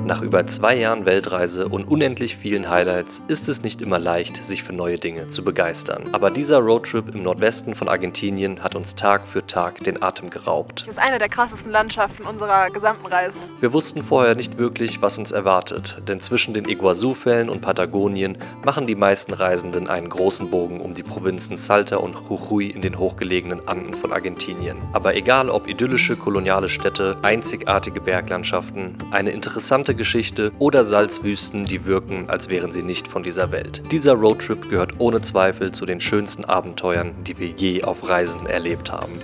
Nach über 2 Jahren Weltreise und unendlich vielen Highlights ist es nicht immer leicht, sich für neue Dinge zu begeistern. Aber dieser Roadtrip im Nordwesten von Argentinien hat uns Tag für Tag den Atem geraubt. Das ist eine der krassesten Landschaften unserer gesamten Reise. Wir wussten vorher nicht wirklich, was uns erwartet, denn zwischen den Iguazú-Fällen und Patagonien machen die meisten Reisenden einen großen Bogen um die Provinzen Salta und Jujuy in den hochgelegenen Anden von Argentinien. Aber egal ob idyllische koloniale Städte, einzigartige Berglandschaften, eine interessante Geschichte oder Salzwüsten, die wirken, als wären sie nicht von dieser Welt. Dieser Roadtrip gehört ohne Zweifel zu den schönsten Abenteuern, die wir je auf Reisen erlebt haben.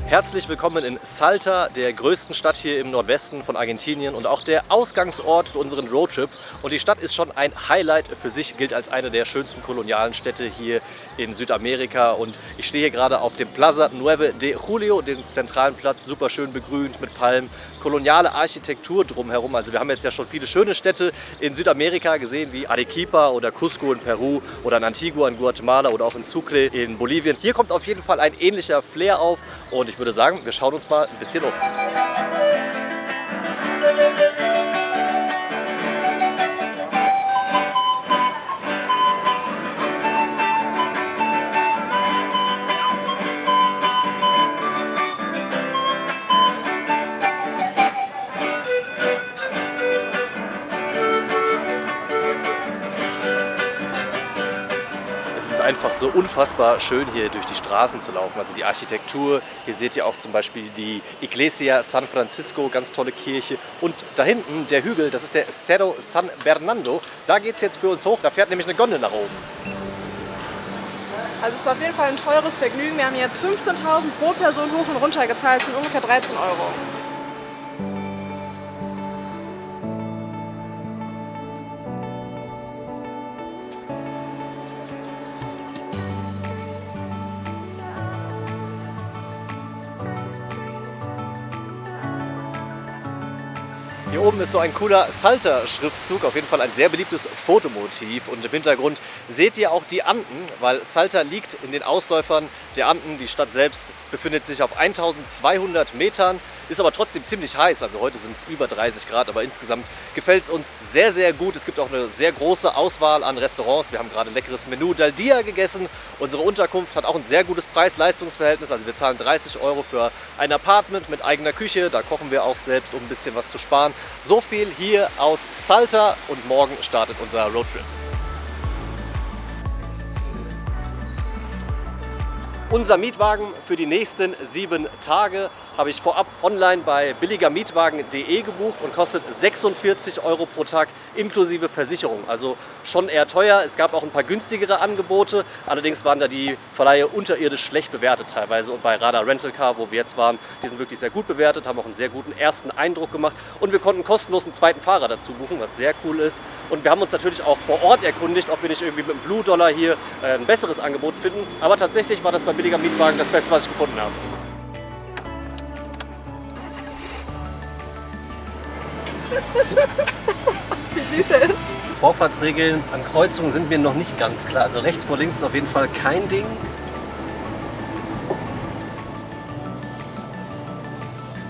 Herzlich willkommen in Salta, der größten Stadt hier im Nordwesten von Argentinien und auch der Ausgangsort für unseren Roadtrip. Und die Stadt ist schon ein Highlight für sich, gilt als eine der schönsten kolonialen Städte hier in Südamerika. Und ich stehe hier gerade auf dem Plaza 9 de Julio, dem zentralen Platz, super schön begrünt mit Palmen, koloniale Architektur drumherum. Also wir haben jetzt ja schon viele schöne Städte in Südamerika gesehen, wie Arequipa oder Cusco in Peru oder in Antigua in Guatemala oder auch in Sucre in Bolivien. Hier kommt auf jeden Fall ein ähnlicher Flair auf und ich würde sagen, wir schauen uns mal ein bisschen um. Es ist einfach so unfassbar schön, hier durch die Straßen zu laufen. Also die Architektur, hier seht ihr auch zum Beispiel die Iglesia San Francisco, ganz tolle Kirche. Und da hinten, der Hügel, das ist der Cerro San Bernardo. Da geht es jetzt für uns hoch, da fährt nämlich eine Gondel nach oben. Also es ist auf jeden Fall ein teures Vergnügen. Wir haben jetzt 15.000 pro Person hoch und runter gezahlt, das sind ungefähr 13 Euro. Hier oben ist so ein cooler Salta-Schriftzug, auf jeden Fall ein sehr beliebtes Fotomotiv. Und im Hintergrund seht ihr auch die Anden, weil Salta liegt in den Ausläufern der Anden. Die Stadt selbst befindet sich auf 1200 Metern, ist aber trotzdem ziemlich heiß. Also heute sind es über 30 Grad, aber insgesamt gefällt es uns sehr, sehr gut. Es gibt auch eine sehr große Auswahl an Restaurants. Wir haben gerade ein leckeres Menü del Dia gegessen. Unsere Unterkunft hat auch ein sehr gutes Preis-Leistungs-Verhältnis. Also wir zahlen 30 Euro für ein Apartment mit eigener Küche. Da kochen wir auch selbst, um ein bisschen was zu sparen. So viel hier aus Salta und morgen startet unser Roadtrip. Unser Mietwagen für die nächsten 7 Tage habe ich vorab online bei billigermietwagen.de gebucht und kostet 46 Euro pro Tag inklusive Versicherung. Also schon eher teuer. Es gab auch ein paar günstigere Angebote. Allerdings waren da die Verleihe unterirdisch schlecht bewertet teilweise. Und bei Radar Rental Car, wo wir jetzt waren, die sind wirklich sehr gut bewertet, haben auch einen sehr guten ersten Eindruck gemacht. Und wir konnten kostenlos einen zweiten Fahrer dazu buchen, was sehr cool ist. Und wir haben uns natürlich auch vor Ort erkundigt, ob wir nicht irgendwie mit dem Blue Dollar hier ein besseres Angebot finden. Aber tatsächlich war das bei billiger Mietwagen das Beste, was ich gefunden habe. Wie süß der ist. Vorfahrtsregeln an Kreuzungen sind mir noch nicht ganz klar. Also rechts vor links ist auf jeden Fall kein Ding.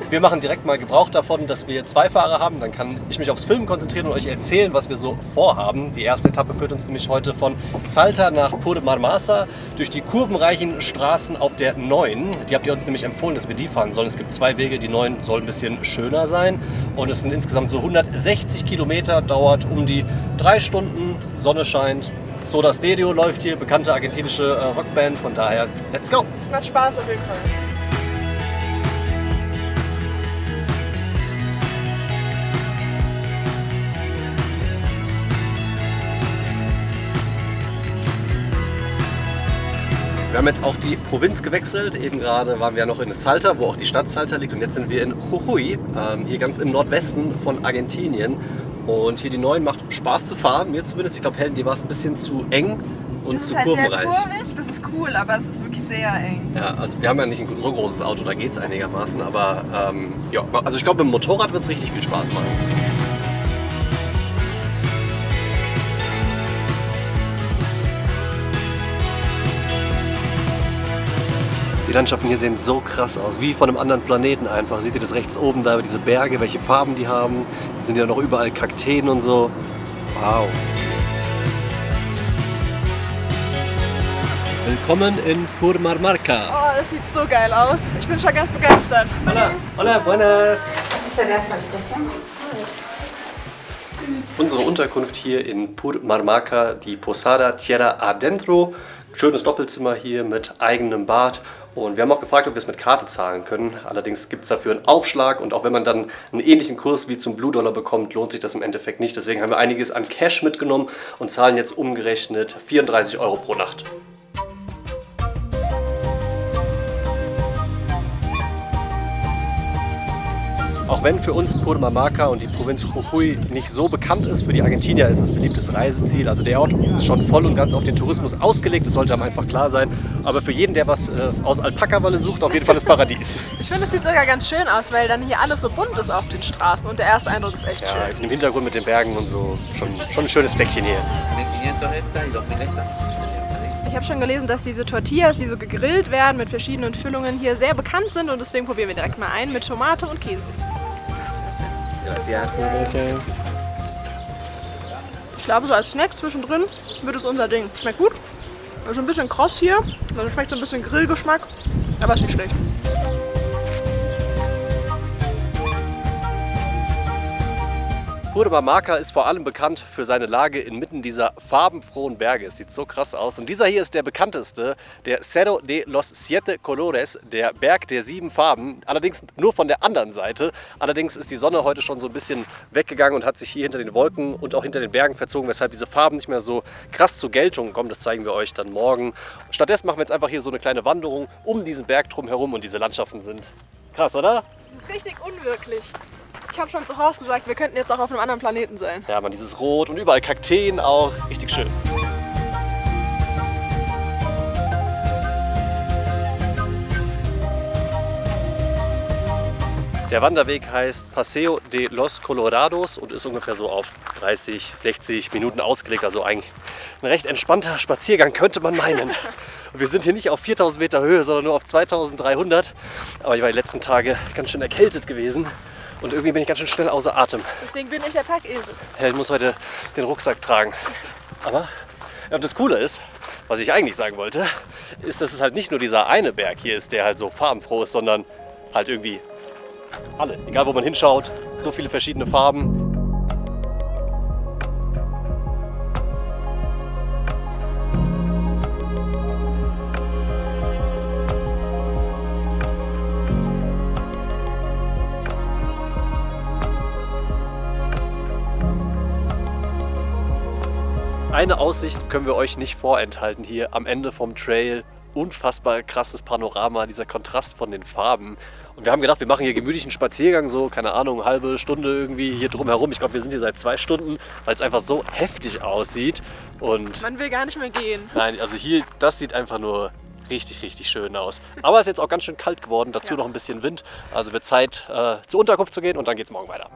Wir machen direkt mal Gebrauch davon, dass wir 2 Fahrer haben. Dann kann ich mich aufs Filmen konzentrieren und euch erzählen, was wir so vorhaben. Die erste Etappe führt uns nämlich heute von Salta nach Pur de Marmasa durch die kurvenreichen Straßen auf der 9. Die habt ihr uns nämlich empfohlen, dass wir die fahren sollen. Es gibt 2 Wege, die 9 soll ein bisschen schöner sein. Und es sind insgesamt so 160 Kilometer, dauert um die 3 Stunden, Sonne scheint. Soda Stereo läuft hier, bekannte argentinische Rockband. Von daher, let's go! Es macht Spaß auf jeden Fall. Wir haben jetzt auch die Provinz gewechselt. Eben gerade waren wir ja noch in Salta, wo auch die Stadt Salta liegt. Und jetzt sind wir in Jujuy, hier ganz im Nordwesten von Argentinien. Und hier die 9 macht Spaß zu fahren, mir zumindest. Ich glaube, Helen, dir war es ein bisschen zu eng und zu kurvenreich. Das ist halt sehr kurvig, das ist cool, aber es ist wirklich sehr eng. Ja, also wir haben ja nicht ein so großes Auto, da geht es einigermaßen. Aber ja, also ich glaube, mit dem Motorrad wird es richtig viel Spaß machen. Die Landschaften hier sehen so krass aus, wie von einem anderen Planeten einfach. Seht ihr das rechts oben da, diese Berge, welche Farben die haben? Jetzt sind ja noch überall Kakteen und so. Wow. Willkommen in Purmamarca. Oh, das sieht so geil aus. Ich bin schon ganz begeistert. Hola, hola, buenas. Unsere Unterkunft hier in Purmamarca, die Posada Tierra Adentro. Schönes Doppelzimmer hier mit eigenem Bad. Und wir haben auch gefragt, ob wir es mit Karte zahlen können. Allerdings gibt es dafür einen Aufschlag und auch wenn man dann einen ähnlichen Kurs wie zum Blue Dollar bekommt, lohnt sich das im Endeffekt nicht. Deswegen haben wir einiges an Cash mitgenommen und zahlen jetzt umgerechnet 34 € pro Nacht. Auch wenn für uns Purmamarca und die Provinz Jujuy nicht so bekannt ist, für die Argentinier ist es ein beliebtes Reiseziel. Also der Ort ist schon voll und ganz auf den Tourismus ausgelegt, das sollte einem einfach klar sein. Aber für jeden, der was aus Alpaka-Wolle sucht, auf jeden Fall das Paradies. Ich finde, es sieht sogar ganz schön aus, weil dann hier alles so bunt ist auf den Straßen und der erste Eindruck ist echt schön. Im Hintergrund mit den Bergen und so, schon ein schönes Fleckchen hier. Ich habe schon gelesen, dass diese Tortillas, die so gegrillt werden mit verschiedenen Füllungen, hier sehr bekannt sind und deswegen probieren wir direkt mal ein mit Tomate und Käse. Ich glaube, so als Snack zwischendrin wird es unser Ding. Schmeckt gut. Also ein bisschen kross hier. Also schmeckt so ein bisschen Grillgeschmack, aber ist nicht schlecht. Purmamarca ist vor allem bekannt für seine Lage inmitten dieser farbenfrohen Berge. Es sieht so krass aus. Und dieser hier ist der bekannteste, der Cerro de los Siete Colores, der Berg der 7 Farben. Allerdings nur von der anderen Seite. Allerdings ist die Sonne heute schon so ein bisschen weggegangen und hat sich hier hinter den Wolken und auch hinter den Bergen verzogen, weshalb diese Farben nicht mehr so krass zur Geltung kommen. Das zeigen wir euch dann morgen. Stattdessen machen wir jetzt einfach hier so eine kleine Wanderung um diesen Berg drumherum und diese Landschaften sind krass, oder? Das ist richtig unwirklich. Ich habe schon zu Hause gesagt, wir könnten jetzt auch auf einem anderen Planeten sein. Ja, man, dieses Rot und überall Kakteen auch. Richtig schön. Der Wanderweg heißt Paseo de los Colorados und ist ungefähr so auf 30, 60 Minuten ausgelegt. Also eigentlich ein recht entspannter Spaziergang, könnte man meinen. Wir sind hier nicht auf 4000 Meter Höhe, sondern nur auf 2300. Aber ich war die letzten Tage ganz schön erkältet gewesen. Und irgendwie bin ich ganz schön schnell außer Atem. Deswegen bin ich der Packesel. Ich muss heute den Rucksack tragen. Aber ja, das Coole ist, was ich eigentlich sagen wollte, ist, dass es halt nicht nur dieser eine Berg hier ist, der halt so farbenfroh ist, sondern halt irgendwie alle. Egal wo man hinschaut, so viele verschiedene Farben. Eine Aussicht können wir euch nicht vorenthalten hier am Ende vom Trail. Unfassbar krasses Panorama, dieser Kontrast von den Farben. Und wir haben gedacht, wir machen hier gemütlichen Spaziergang, so, keine Ahnung, eine halbe Stunde irgendwie hier drumherum. Ich glaube, wir sind hier seit 2 Stunden, weil es einfach so heftig aussieht. Und man will gar nicht mehr gehen. Nein, also hier, das sieht einfach nur richtig, richtig schön aus. Aber es ist jetzt auch ganz schön kalt geworden, dazu noch ein bisschen Wind. Also wird Zeit, zur Unterkunft zu gehen und dann geht es morgen weiter.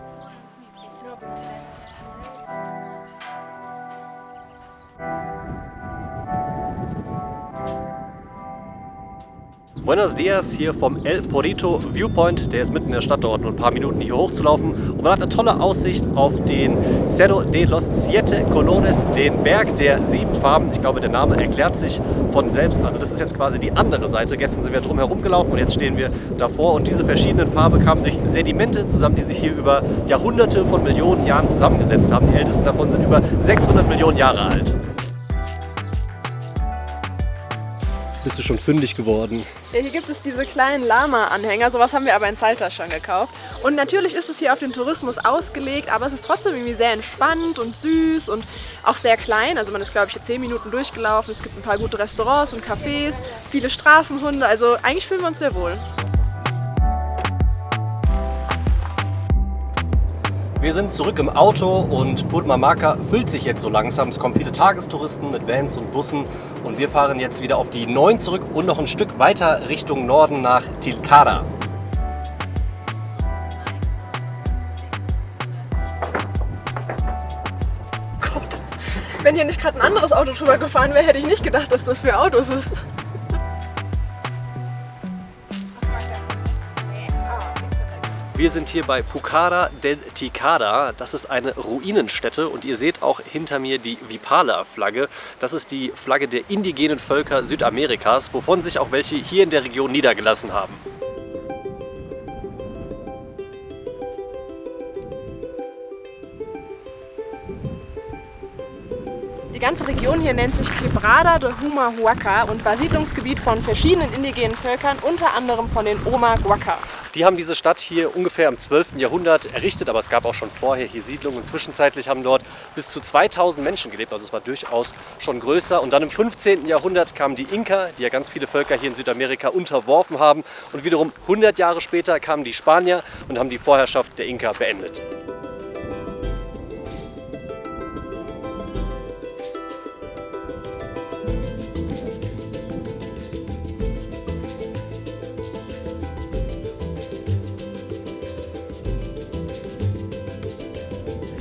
Buenos Dias hier vom El Porrito Viewpoint. Der ist mitten in der Stadt, dauert nur ein paar Minuten hier hochzulaufen. Und man hat eine tolle Aussicht auf den Cerro de los Siete Colores, den Berg der 7 Farben. Ich glaube, der Name erklärt sich von selbst. Also das ist jetzt quasi die andere Seite. Gestern sind wir drum herum gelaufen und jetzt stehen wir davor. Und diese verschiedenen Farben kamen durch Sedimente zusammen, die sich hier über Jahrhunderte von Millionen Jahren zusammengesetzt haben. Die ältesten davon sind über 600 Millionen Jahre alt. Bist du schon fündig geworden? Ja, hier gibt es diese kleinen Lama-Anhänger, sowas haben wir aber in Salta schon gekauft. Und natürlich ist es hier auf den Tourismus ausgelegt, aber es ist trotzdem irgendwie sehr entspannt und süß und auch sehr klein. Also man ist, glaube ich, 10 Minuten durchgelaufen, es gibt ein paar gute Restaurants und Cafés, viele Straßenhunde, also eigentlich fühlen wir uns sehr wohl. Wir sind zurück im Auto und Purmamarca füllt sich jetzt so langsam. Es kommen viele Tagestouristen mit Vans und Bussen und wir fahren jetzt wieder auf die 9 zurück und noch ein Stück weiter Richtung Norden nach Tilcara. Gott, wenn hier nicht gerade ein anderes Auto drüber gefahren wäre, hätte ich nicht gedacht, dass das für Autos ist. Wir sind hier bei Pucara del Ticada. Das ist eine Ruinenstätte und ihr seht auch hinter mir die Vipala-Flagge. Das ist die Flagge der indigenen Völker Südamerikas, wovon sich auch welche hier in der Region niedergelassen haben. Die ganze Region hier nennt sich Quebrada de Humahuaca und war Siedlungsgebiet von verschiedenen indigenen Völkern, unter anderem von den Omaguaca. Die haben diese Stadt hier ungefähr im 12. Jahrhundert errichtet, aber es gab auch schon vorher hier Siedlungen. Und zwischenzeitlich haben dort bis zu 2000 Menschen gelebt, also es war durchaus schon größer. Und dann im 15. Jahrhundert kamen die Inka, die ja ganz viele Völker hier in Südamerika unterworfen haben. Und wiederum 100 Jahre später kamen die Spanier und haben die Vorherrschaft der Inka beendet.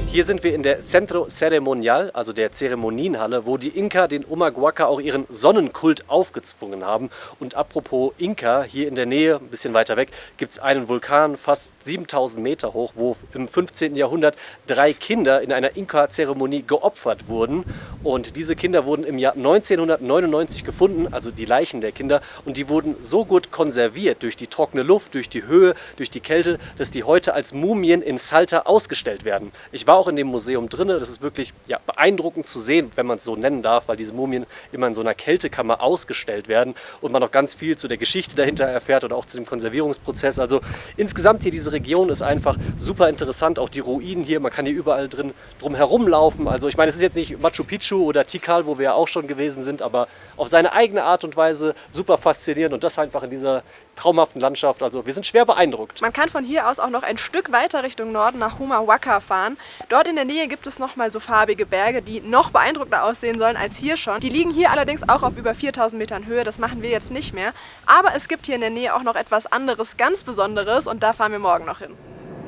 Hier sind wir in der Centro Ceremonial, also der Zeremonienhalle, wo die Inka den Omaguaca auch ihren Sonnenkult aufgezwungen haben. Und apropos Inka, hier in der Nähe, ein bisschen weiter weg, gibt es einen Vulkan, fast 7000 Meter hoch, wo im 15. Jahrhundert 3 Kinder in einer Inka-Zeremonie geopfert wurden. Und diese Kinder wurden im Jahr 1999 gefunden, also die Leichen der Kinder. Und die wurden so gut konserviert durch die trockene Luft, durch die Höhe, durch die Kälte, dass die heute als Mumien in Salta ausgestellt werden. Ich war auch in dem Museum drin. Das ist wirklich beeindruckend zu sehen, wenn man es so nennen darf, weil diese Mumien immer in so einer Kältekammer ausgestellt werden und man noch ganz viel zu der Geschichte dahinter erfährt oder auch zu dem Konservierungsprozess. Also insgesamt hier diese Region ist einfach super interessant. Auch die Ruinen hier, man kann hier überall drum herumlaufen. Also ich meine, es ist jetzt nicht Machu Picchu oder Tikal, wo wir ja auch schon gewesen sind, aber auf seine eigene Art und Weise super faszinierend und das einfach in dieser traumhaften Landschaft. Also wir sind schwer beeindruckt. Man kann von hier aus auch noch ein Stück weiter Richtung Norden nach Humahuaca fahren. Dort in der Nähe gibt es noch mal so farbige Berge, die noch beeindruckender aussehen sollen als hier schon. Die liegen hier allerdings auch auf über 4000 Metern Höhe, das machen wir jetzt nicht mehr. Aber es gibt hier in der Nähe auch noch etwas anderes, ganz Besonderes und da fahren wir morgen noch hin.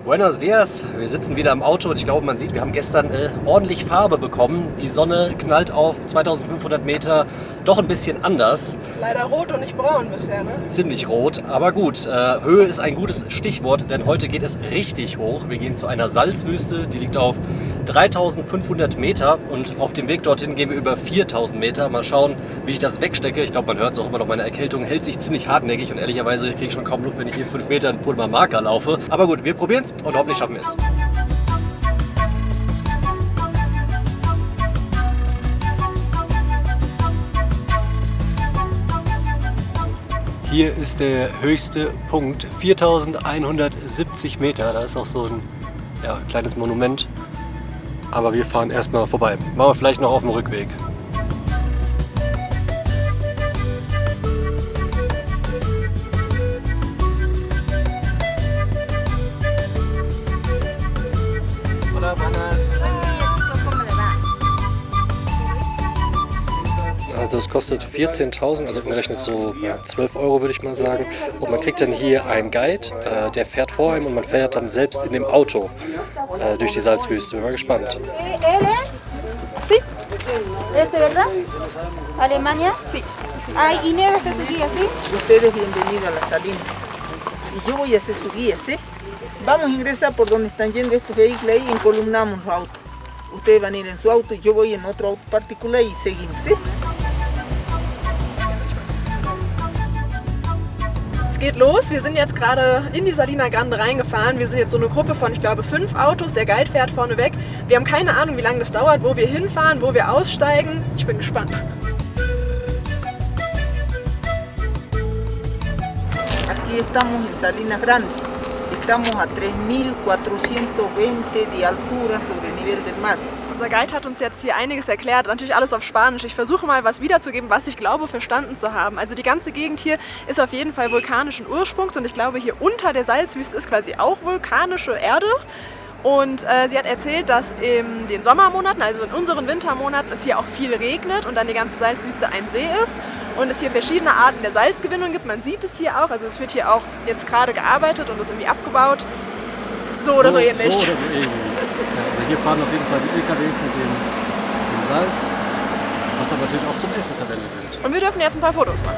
Buenos dias, wir sitzen wieder im Auto und ich glaube, man sieht, wir haben gestern ordentlich Farbe bekommen. Die Sonne knallt auf 2500 Meter, doch ein bisschen anders. Leider rot und nicht braun bisher, ne? Ziemlich rot, aber gut. Höhe ist ein gutes Stichwort, denn heute geht es richtig hoch. Wir gehen zu einer Salzwüste, die liegt auf 3500 Meter und auf dem Weg dorthin gehen wir über 4000 Meter. Mal schauen, wie ich das wegstecke. Ich glaube, man hört es auch immer noch, meine Erkältung hält sich ziemlich hartnäckig und ehrlicherweise kriege ich schon kaum Luft, wenn ich hier 5 Meter in Purmamarca laufe. Aber gut, wir probieren es und hoffentlich schaffen wir es. Hier ist der höchste Punkt, 4170 Meter. Da ist auch so ein kleines Monument. Aber wir fahren erstmal vorbei. Machen wir vielleicht noch auf dem Rückweg. Also es kostet 14.000, also umgerechnet so 12 Euro würde ich mal sagen. Und man kriegt dann hier einen Guide, der fährt vor einem und man fährt dann selbst in dem Auto durch die Salzwüste. Bin mal gespannt. Sí. ¿Verdad? ¿Alemania? Sí. ¿Y nieve hacer su guía, sí? Ustedes bienvenidos a las Salinas. Y yo voy a hacer su guía, ¿sí? Vamos a ingresar por donde están yendo estos vehículos ahí y encolumnamos los autos. Ustedes van a ir en su auto y yo voy en otro auto particular y seguimos, ¿sí? Es geht los. Wir sind jetzt gerade in die Salina Grande reingefahren. Wir sind jetzt so eine Gruppe von, ich glaube, 5 Autos. Der Guide fährt vorne weg. Wir haben keine Ahnung, wie lange das dauert, wo wir hinfahren, wo wir aussteigen. Ich bin gespannt. Aquí estamos en Salinas Grande. Estamos a 3420 de altura sobre el nivel del mar. Unser Guide hat uns jetzt hier einiges erklärt, natürlich alles auf Spanisch. Ich versuche mal was wiederzugeben, was ich glaube verstanden zu haben. Also die ganze Gegend hier ist auf jeden Fall vulkanischen Ursprungs und ich glaube hier unter der Salzwüste ist quasi auch vulkanische Erde. Und sie hat erzählt, dass in den Sommermonaten, also in unseren Wintermonaten, es hier auch viel regnet und dann die ganze Salzwüste ein See ist. Und es hier verschiedene Arten der Salzgewinnung gibt. Man sieht es hier auch, also es wird hier auch jetzt gerade gearbeitet und ist irgendwie abgebaut. So oder so ähnlich. So oder so ähnlich. Ja, hier fahren auf jeden Fall die LKWs mit dem Salz, was dann natürlich auch zum Essen verwendet wird. Und wir dürfen jetzt ein paar Fotos machen.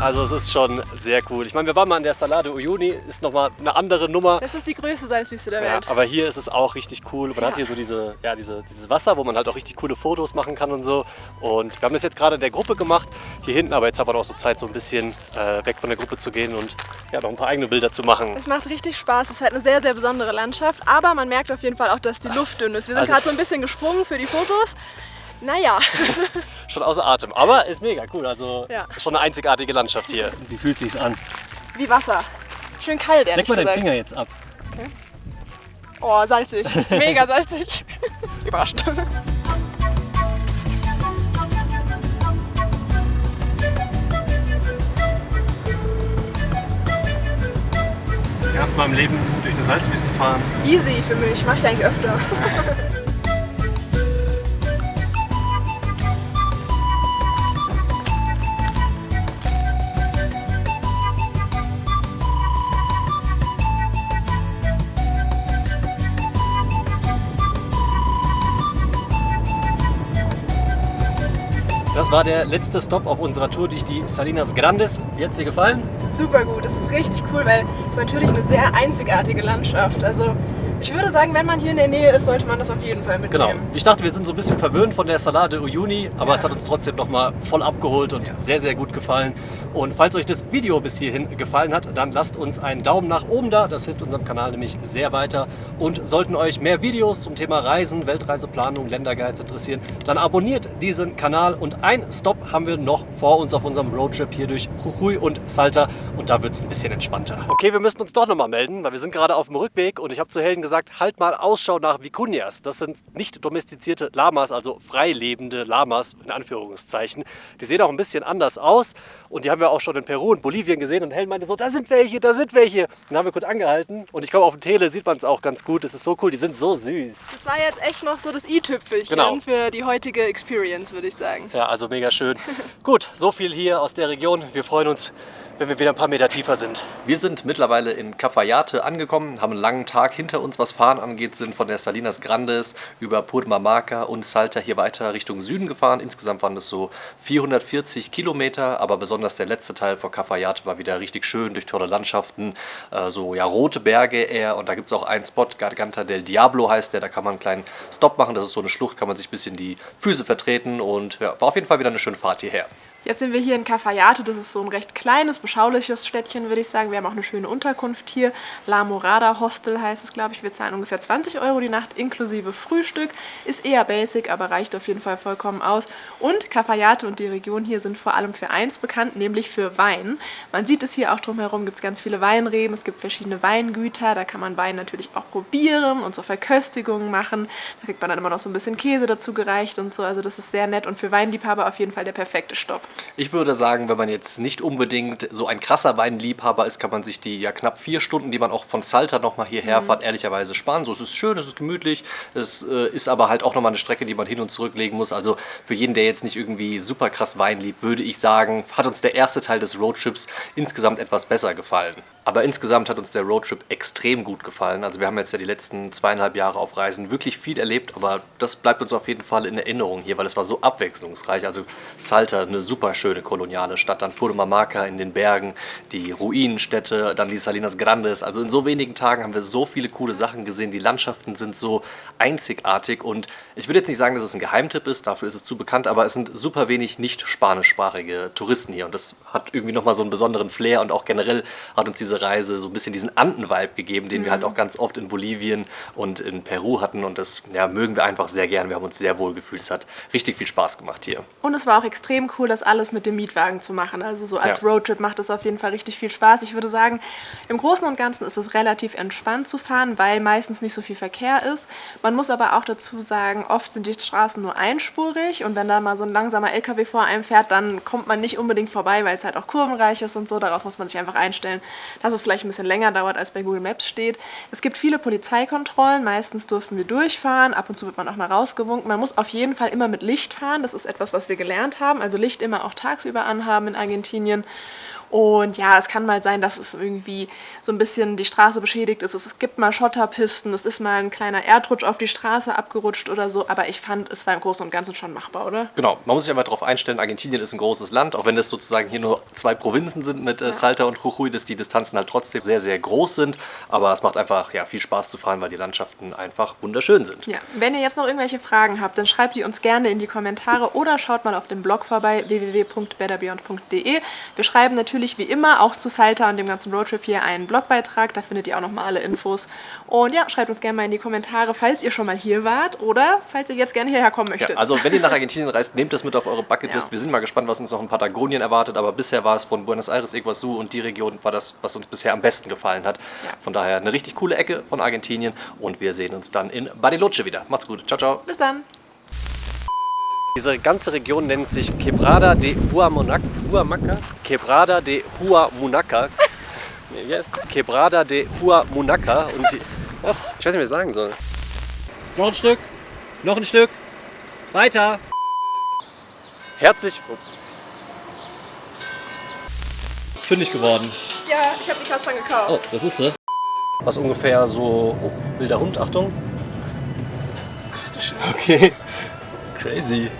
Also es ist schon sehr cool. Ich meine, wir waren mal an der Salar de Uyuni, ist nochmal eine andere Nummer. Das ist die größte Salzwüste der Ja, Welt. aber hier ist es auch richtig cool. Man hat hier so dieses Wasser, wo man halt auch richtig coole Fotos machen kann und so. Und wir haben das jetzt gerade in der Gruppe gemacht, hier hinten, aber jetzt haben wir auch so Zeit, so ein bisschen weg von der Gruppe zu gehen und ja, noch ein paar eigene Bilder zu machen. Es macht richtig Spaß. Es ist halt eine sehr, sehr besondere Landschaft. Aber man merkt auf jeden Fall auch, dass die Luft dünn ist. Wir sind Also- gerade so ein bisschen gesprungen für die Fotos. Naja, Schon außer Atem, aber ist mega cool. Also Ja. schon eine einzigartige Landschaft hier. Wie fühlt sich's an? wie Wasser. Schön kalt, ehrlich Leg mal deinen gesagt. Finger jetzt ab. Oh, salzig. Mega salzig. Überrascht. Erstmal im Leben durch eine Salzwüste fahren. Easy für mich. Mache ich eigentlich öfter. Das war der letzte Stop auf unserer Tour durch die Salinas Grandes. Wie hat's dir gefallen? Super gut. Das ist richtig cool, weil es natürlich eine sehr einzigartige Landschaft. Also ich würde sagen, wenn man hier in der Nähe ist, sollte man das auf jeden Fall Genau. mitnehmen. Ich dachte, wir sind so ein bisschen verwöhnt von der Salar de Uyuni, aber es hat uns trotzdem nochmal voll abgeholt und sehr, sehr gut gefallen. Und falls euch das Video bis hierhin gefallen hat, dann lasst uns einen Daumen nach oben da. Das hilft unserem Kanal nämlich sehr weiter. Und sollten euch mehr Videos zum Thema Reisen, Weltreiseplanung, Länderguides interessieren, dann abonniert diesen Kanal. Und einen Stop haben wir noch vor uns auf unserem Roadtrip hier durch Jujuy und Salta. Und da wird es ein bisschen entspannter. Okay, wir müssen uns doch nochmal melden, weil wir sind gerade auf dem Rückweg und ich habe zu Helden gesagt, halt mal Ausschau nach Vicuñas. Das sind nicht domestizierte Lamas, also freilebende Lamas in Anführungszeichen. Die sehen auch ein bisschen anders aus und die haben wir auch schon in Peru und Bolivien gesehen und Helen meinte so, da sind welche, da sind welche. Dann haben wir kurz angehalten und ich glaube auf dem Tele sieht man es auch ganz gut. Es ist so cool, die sind so süß. Das war jetzt echt noch so das i-Tüpfelchen Genau. für die heutige Experience, würde ich sagen. Ja, also mega schön. Gut, so viel hier aus der Region. Wir freuen uns, wenn wir wieder ein paar Meter tiefer sind. Wir sind mittlerweile in Cafayate angekommen, haben einen langen Tag hinter uns, was Fahren angeht, sind von der Salinas Grandes über Purmamarca und Salta hier weiter Richtung Süden gefahren. Insgesamt waren es so 440 Kilometer, aber besonders der letzte Teil von Cafayate war wieder richtig schön durch tolle Landschaften, so ja rote Berge eher und da gibt es auch einen Spot, Garganta del Diablo heißt der, da kann man einen kleinen Stopp machen, das ist so eine Schlucht, kann man sich ein bisschen die Füße vertreten und ja, war auf jeden Fall wieder eine schöne Fahrt hierher. Jetzt sind wir hier in Cafayate, das ist so ein recht kleines, beschauliches Städtchen, würde ich sagen. Wir haben auch eine schöne Unterkunft hier. La Morada Hostel heißt es, glaube ich. Wir zahlen ungefähr 20 € die Nacht inklusive Frühstück. Ist eher basic, aber reicht auf jeden Fall vollkommen aus. Und Cafayate und die Region hier sind vor allem für eins bekannt, nämlich für Wein. Man sieht es hier auch drumherum, gibt es ganz viele Weinreben, es gibt verschiedene Weingüter, da kann man Wein natürlich auch probieren und so Verköstigungen machen. Da kriegt man dann immer noch so ein bisschen Käse dazu gereicht und so. Also das ist sehr nett und für Weinliebhaber auf jeden Fall der perfekte Stopp. Ich würde sagen, wenn man jetzt nicht unbedingt so ein krasser Weinliebhaber ist, kann man sich die ja knapp 4 Stunden, die man auch von Salta nochmal hierher fährt, ehrlicherweise sparen. So, es ist schön, es ist gemütlich, es ist aber halt auch nochmal eine Strecke, die man hin und zurücklegen muss. Also für jeden, der jetzt nicht irgendwie super krass Wein liebt, würde ich sagen, hat uns der erste Teil des Roadtrips insgesamt etwas besser gefallen. Aber insgesamt hat uns der Roadtrip extrem gut gefallen. Also wir haben jetzt ja die letzten 2,5 Jahre auf Reisen wirklich viel erlebt, aber das bleibt uns auf jeden Fall in Erinnerung hier, weil es war so abwechslungsreich. Also Salta, eine super schöne koloniale Stadt, dann Purmamarca in den Bergen, die Ruinenstädte, dann die Salinas Grandes. Also in so wenigen Tagen haben wir so viele coole Sachen gesehen. Die Landschaften sind so einzigartig und ich würde jetzt nicht sagen, dass es ein Geheimtipp ist, dafür ist es zu bekannt, aber es sind super wenig nicht spanischsprachige Touristen hier und das hat irgendwie nochmal so einen besonderen Flair und auch generell hat uns diese Reise so ein bisschen diesen Anden-Vibe gegeben, den wir halt auch ganz oft in Bolivien und in Peru hatten und das ja, mögen wir einfach sehr gern. Wir haben uns sehr wohl gefühlt. Es hat richtig viel Spaß gemacht hier. Und es war auch extrem cool, das alles mit dem Mietwagen zu machen. Also so als Ja. Roadtrip macht es auf jeden Fall richtig viel Spaß. Ich würde sagen, im Großen und Ganzen ist es relativ entspannt zu fahren, weil meistens nicht so viel Verkehr ist. Man muss aber auch dazu sagen, oft sind die Straßen nur einspurig und wenn da mal so ein langsamer LKW vor einem fährt, dann kommt man nicht unbedingt vorbei, weil es halt auch kurvenreich ist und so. Darauf muss man sich einfach einstellen, dass es vielleicht ein bisschen länger dauert, als bei Google Maps steht. Es gibt viele Polizeikontrollen, meistens dürfen wir durchfahren, ab und zu wird man auch mal rausgewunken. Man muss auf jeden Fall immer mit Licht fahren, das ist etwas, was wir gelernt haben, also Licht immer auch tagsüber anhaben in Argentinien. Und ja, es kann mal sein, dass es irgendwie so ein bisschen die Straße beschädigt ist. Es gibt mal Schotterpisten, es ist mal ein kleiner Erdrutsch auf die Straße abgerutscht oder so. Aber ich fand, es war im Großen und Ganzen schon machbar, oder? Genau, man muss sich aber darauf einstellen, Argentinien ist ein großes Land, auch wenn es sozusagen hier nur 2 Provinzen sind mit Salta und Jujuy, dass die Distanzen halt trotzdem sehr, sehr groß sind. Aber es macht einfach viel Spaß zu fahren, weil die Landschaften einfach wunderschön sind. Ja, wenn ihr jetzt noch irgendwelche Fragen habt, dann schreibt die uns gerne in die Kommentare oder schaut mal auf dem Blog vorbei, www.betterbeyond.de. Wir schreiben natürlich wie immer auch zu Salta und dem ganzen Roadtrip hier einen Blogbeitrag, da findet ihr auch nochmal alle Infos. Und ja, schreibt uns gerne mal in die Kommentare, falls ihr schon mal hier wart oder falls ihr jetzt gerne hierher kommen möchtet. Ja, also wenn ihr nach Argentinien reist, nehmt das mit auf eure Bucketlist. Wir sind mal gespannt, was uns noch in Patagonien erwartet, aber bisher war es von Buenos Aires, Iguazú und die Region war das, was uns bisher am besten gefallen hat. Ja. Von daher eine richtig coole Ecke von Argentinien und wir sehen uns dann in Bariloche wieder. Macht's gut. Ciao, ciao. Bis dann. Diese ganze Region nennt sich Quebrada de Huamaca. Quebrada de Huamunaca. Yes. Quebrada de Huamunaca. Und die, was? Ich weiß nicht, was ich sagen soll. Noch ein Stück. Noch ein Stück. Weiter. Herzlich. Ist fündig geworden. Ja, ich habe die Kasse schon gekauft. Oh, das ist sie. Was ungefähr so. Oh, wilder Hund, Achtung. Ach du Scheiße. Okay. Crazy.